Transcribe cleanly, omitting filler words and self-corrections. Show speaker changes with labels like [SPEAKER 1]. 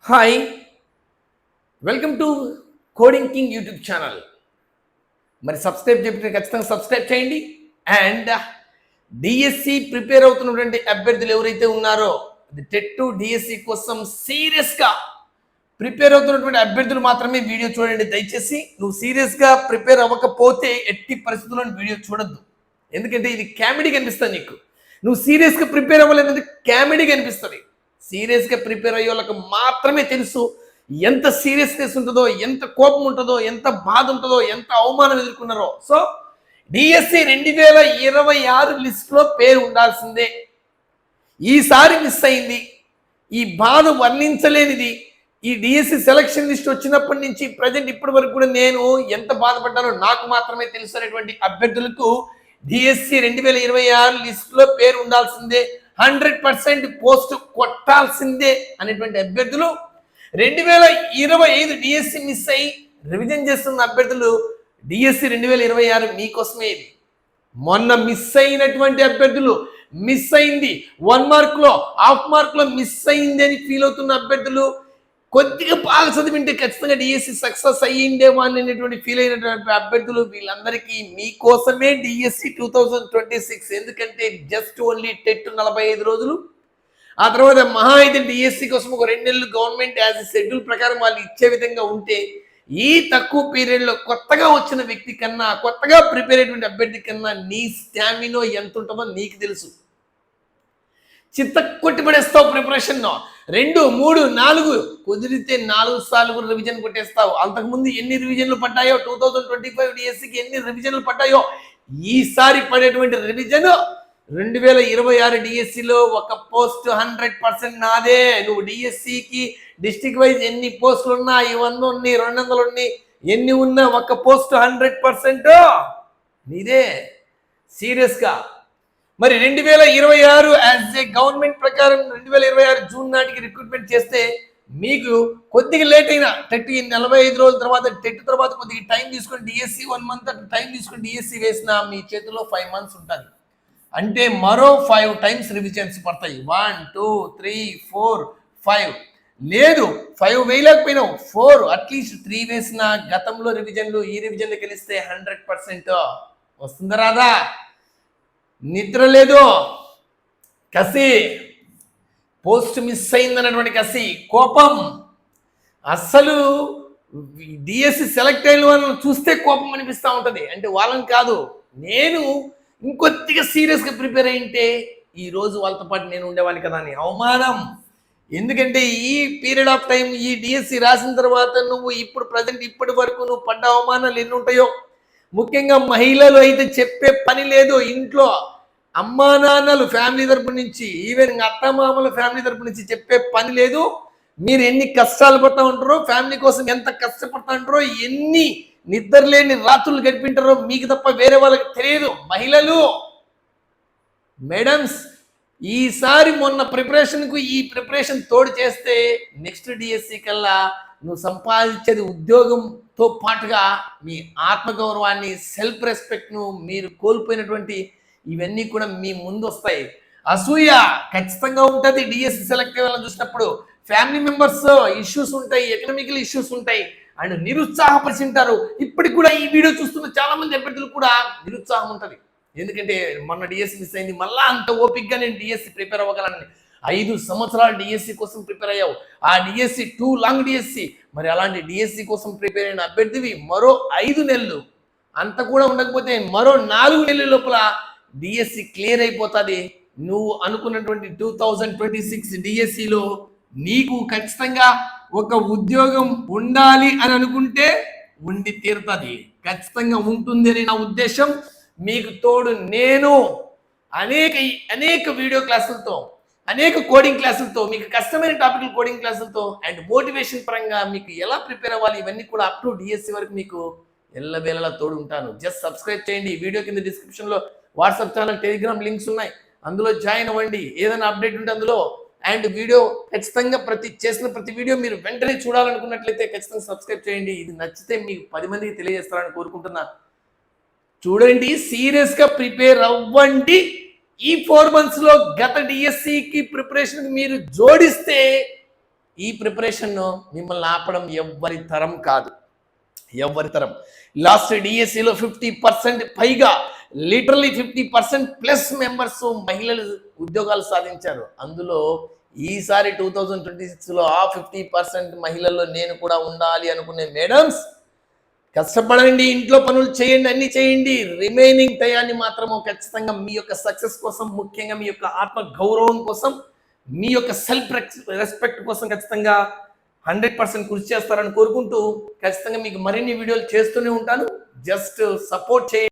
[SPEAKER 1] Hi, welcome to coding king YouTube channel. మరి subscribe చెప్పిన ఖచ్చితంగా సబ్స్క్రైబ్ చేయండి. అండ్ డిఎస్సి ప్రిపేర్ అవుతున్నటువంటి అభ్యర్థులు ఎవరైతే ఉన్నారో టెట్ డిఎస్సి కోసం సీరియస్గా ప్రిపేర్ అవుతున్నటువంటి అభ్యర్థులు మాత్రమే వీడియో చూడండి. దయచేసి నువ్వు సీరియస్గా ప్రిపేర్ అవ్వకపోతే ఎట్టి పరిస్థితుల్లో వీడియో చూడొద్దు. ఎందుకంటే ఇది కామెడీ కనిపిస్తుంది నీకు. నువ్వు సీరియస్గా ప్రిపేర్ అవ్వలేదంటే కామెడీ కనిపిస్తుంది. సీరియస్గా ప్రిపేర్ అయ్యే వాళ్ళకి మాత్రమే తెలుసు ఎంత సీరియస్నెస్ ఉంటుందో, ఎంత కోపం ఉంటుందో, ఎంత బాధ ఉంటుందో, ఎంత అవమానం ఎదుర్కొన్నారో. సో డిఎస్సి 2026 లిస్టులో పేరు ఉండాల్సిందే. ఈసారి మిస్ అయింది. ఈ బాధ వర్ణించలేనిది. ఈ డిఎస్సి సెలక్షన్ లిస్ట్ వచ్చినప్పటి నుంచి ప్రజెంట్ ఇప్పటి వరకు కూడా నేను ఎంత బాధపడ్డానో నాకు మాత్రమే తెలుసు అనేటువంటి అభ్యర్థులకు డిఎస్సి 2026 లిస్టులో పేరు ఉండాల్సిందే, 100% పోస్ట్ కొట్టాల్సిందే అనేటువంటి అభ్యర్థులు, 2025 డిఎస్సి మిస్ అయ్యి రివిజన్ చేస్తున్న అభ్యర్థులు డిఎస్సి 2026 మీకోసమే. ఇది మొన్న మిస్ అయినటువంటి అభ్యర్థులు, మిస్ అయింది 1 మార్కులో, హాఫ్ మార్కులో మిస్ అయింది అని ఫీల్ అవుతున్న అభ్యర్థులు, కొద్దిగా బాగా చదివింటే ఖచ్చితంగా డిఎస్సి సక్సెస్ అయ్యిండేమో అనేటువంటి ఫీల్ అయినటువంటి అభ్యర్థులు, వీళ్ళందరికీ మీకోసమే డిఎస్సి 2026. ఎందుకంటే జస్ట్ ఓన్లీ టెట్ 45 రోజులు, ఆ తర్వాత మహా అయితే డిఎస్సి కోసం ఒక 2 నెలలు గవర్నమెంట్ యాజ్ షెడ్యూల్ ప్రకారం వాళ్ళు ఇచ్చే విధంగా ఉంటే, ఈ తక్కువ పీరియడ్లో కొత్తగా వచ్చిన వ్యక్తి కన్నా, కొత్తగా ప్రిపేర్ అయినటువంటి అభ్యర్థి కన్నా నీ స్టామినో ఎంత ఉంటుందో నీకు తెలుసు. చిత్త కొట్టిపడేస్తావు ప్రిపరేషన్. 2, 3, 4 కుదిరితే 4 సార్లు కూడా రివిజన్ కొట్టేస్తావు. అంతకుముందు ఎన్ని రివిజన్లు పడ్డాయో, 2025 డిఎస్సికి ఎన్ని రివిజన్లు పడ్డాయో, ఈసారి పడేటువంటి రివిజన్ 2026 డిఎస్సిలో ఒక పోస్ట్ 100% నాదే. నువ్వు డిఎస్సికి డిస్ట్రిక్ట్ వైజ్ ఎన్ని పోస్టులు ఉన్నా, 100 ఉన్నాయి, 200 ఉన్నాయి, ఎన్ని ఉన్నా ఒక పోస్ట్ 100% నీదే. సీరియస్గా మరి 2026 యాజ్ ఏ గవర్నమెంట్ ప్రకారం 2026 జూన్ నాటికి రిక్రూట్మెంట్ చేస్తే మీకు కొద్దిగా లేట్ అయినా టెట్ 45 రోజుల తర్వాత, టెట్ తర్వాత కొద్దిగా టైం తీసుకొని డిఎస్సి 1 మంత్ టైం తీసుకొని డిఎస్సి వేసిన మీ చేతిలో 5 మంత్స్ ఉంటుంది. అంటే మరో 5 టైమ్స్ రివిజన్స్ పడతాయి. 1, 2, 3, 4, 5 లేదు 5 వేయలేకపోయినావు, 4 అట్లీస్ట్ 3 వేసిన గతంలో రివిజన్లు, ఈ రివిజన్లు గెలిస్తే 100% వస్తుందా రాదా? నిద్ర లేదు, కసి, పోస్ట్ మిస్ అయిందన్నటువంటి కసి, కోపం. అస్సలు డిఎస్సి సెలెక్ట్ అయిన వాళ్ళని చూస్తే కోపం అనిపిస్తూ ఉంటుంది. అంటే వాళ్ళని కాదు, నేను ఇంకొద్దిగా సీరియస్గా ప్రిపేర్ అయింటే ఈరోజు వాళ్ళతో పాటు నేను ఉండేవాడిని కదా అని అవమానం. ఎందుకంటే ఈ పీరియడ్ ఆఫ్ టైం, ఈ డిఎస్సి రాసిన తర్వాత నువ్వు ఇప్పుడు ప్రజెంట్ ఇప్పటి వరకు నువ్వు పడ్డ అవమానాలు ఎన్ని ఉంటాయో. ముఖ్యంగా మహిళలు అయితే చెప్పే పని లేదు. ఇంట్లో అమ్మా నాన్నలు ఫ్యామిలీ తరపు నుంచి, ఈవెన్ అత్తమామల ఫ్యామిలీ తరపు నుంచి చెప్పే పని లేదు. మీరు ఎన్ని కష్టాలు పడుతూ ఉంటారో, ఫ్యామిలీ కోసం ఎంత కష్టపడుతూ ఉంటారో, ఎన్ని నిద్రలేని రాత్రులు గడిపింటారో మీకు తప్ప వేరే వాళ్ళకి తెలియదు. మహిళలు, మేడమ్స్, ఈసారి మొన్న ప్రిపరేషన్కు ఈ ప్రిపరేషన్ తోడు చేస్తే నెక్స్ట్ డిఎస్సి కల్లా నువ్వు సంపాదించేది ఉద్యోగంతో పాటుగా మీ ఆత్మగౌరవాన్ని, సెల్ఫ్ రెస్పెక్ట్ను మీరు కోల్పోయినటువంటి ఇవన్నీ కూడా మీ ముందు వస్తాయి. అసూయ ఖచ్చితంగా ఉంటుంది. డిఎస్సి సెలెక్ట్ అయ్యేవాళ్ళని చూసినప్పుడు ఫ్యామిలీ మెంబర్స్ ఇష్యూస్ ఉంటాయి, ఎకనామికల్ ఇష్యూస్ ఉంటాయి, అండ్ నిరుత్సాహపరిచింటారు. ఇప్పటికి కూడా ఈ వీడియో చూస్తున్న చాలా మంది అభ్యర్థులు కూడా నిరుత్సాహం ఉంటుంది. ఎందుకంటే మొన్న డిఎస్సి మిస్ అయింది, మళ్ళీ అంత ఓపిక్గా నేను డిఎస్సి ప్రిపేర్ అవ్వగలను. 5 సంవత్సరాలు డిఎస్సి కోసం ప్రిపేర్ అయ్యావు. ఆ డిఎస్సి 2 లాంగ్ డిఎస్సి. మరి అలాంటి డిఎస్సి కోసం ప్రిపేర్ అయిన అభ్యర్థివి మరో 5 నెలలు, అంత కూడా ఉండకపోతే మరో 4 నెలల లోపల డిఎస్సి క్లియర్ అయిపోతుంది. నువ్వు అనుకున్నటువంటి 2026 డిఎస్సిలో నీకు ఖచ్చితంగా ఒక ఉద్యోగం ఉండాలి అని అనుకుంటే ఉండి తీరుతుంది. ఖచ్చితంగా ఉంటుంది అని నా ఉద్దేశం. మీకు తోడు నేను అనేక వీడియో క్లాసులతో, అనేక కోడింగ్ క్లాసులతో, మీకు కష్టమైన టాపిక్లు కోడింగ్ క్లాసులతో అండ్ మోటివేషన్ పరంగా మీకు ఎలా ప్రిపేర్ అవ్వాలి ఇవన్నీ కూడా అప్ టు డిఎస్సి వరకు మీకు ఎల్లవేళలా తోడు ఉంటాను. జస్ట్ సబ్స్క్రైబ్ చేయండి. వీడియో కింద డిస్క్రిప్షన్లో వాట్సాప్ ఛానల్, టెలిగ్రామ్ లింక్స్ ఉన్నాయి, అందులో జాయిన్ అవ్వండి. ఏదైనా అప్డేట్ ఉంటే అందులో. అండ్ వీడియో ఖచ్చితంగా చేసిన ప్రతి వీడియో మీరు వెంటనే చూడాలనుకున్నట్లయితే ఖచ్చితంగా సబ్స్క్రైబ్ చేయండి. ఇది నచ్చితే మీకు 10 మందికి తెలియజేస్తారని కోరుకుంటున్నా. చూడండి, సీరియస్గా ప్రిపేర్ అవ్వండి. ఈ 4 మంత్స్లో గత డిఎస్సికి ప్రిపరేషన్ మీరు జోడిస్తే ఈ ప్రిపరేషన్ మిమ్మల్ని ఆపడం ఎవ్వరి తరం కాదు, ఎవ్వరి తరం. లాస్ట్ డిఎస్సిలో 50% పైగా, లిటరలీ 50% ప్లస్ మెంబర్స్ మహిళలు ఉద్యోగాలు సాధించారు. అందులో ఈసారి 2026లో ఆ 50% మహిళల్లో నేను కూడా ఉండాలి అనుకునే మేడమ్స్ కష్టపడండి, ఇంట్లో పనులు చేయండి, అన్ని చేయండి. రిమైనింగ్ టయాన్ని మాత్రము ఖచ్చితంగా మీ యొక్క సక్సెస్ కోసం, ముఖ్యంగా మీ యొక్క ఆత్మ గౌరవం కోసం, మీ యొక్క సెల్ఫ్ రెస్పెక్ట్ కోసం ఖచ్చితంగా 100% కృషి చేస్తారని కోరుకుంటూ ఖచ్చితంగా మీకు మరిన్ని వీడియోలు చేస్తూనే ఉంటాను. జస్ట్ సపోర్ట్ చేయండి.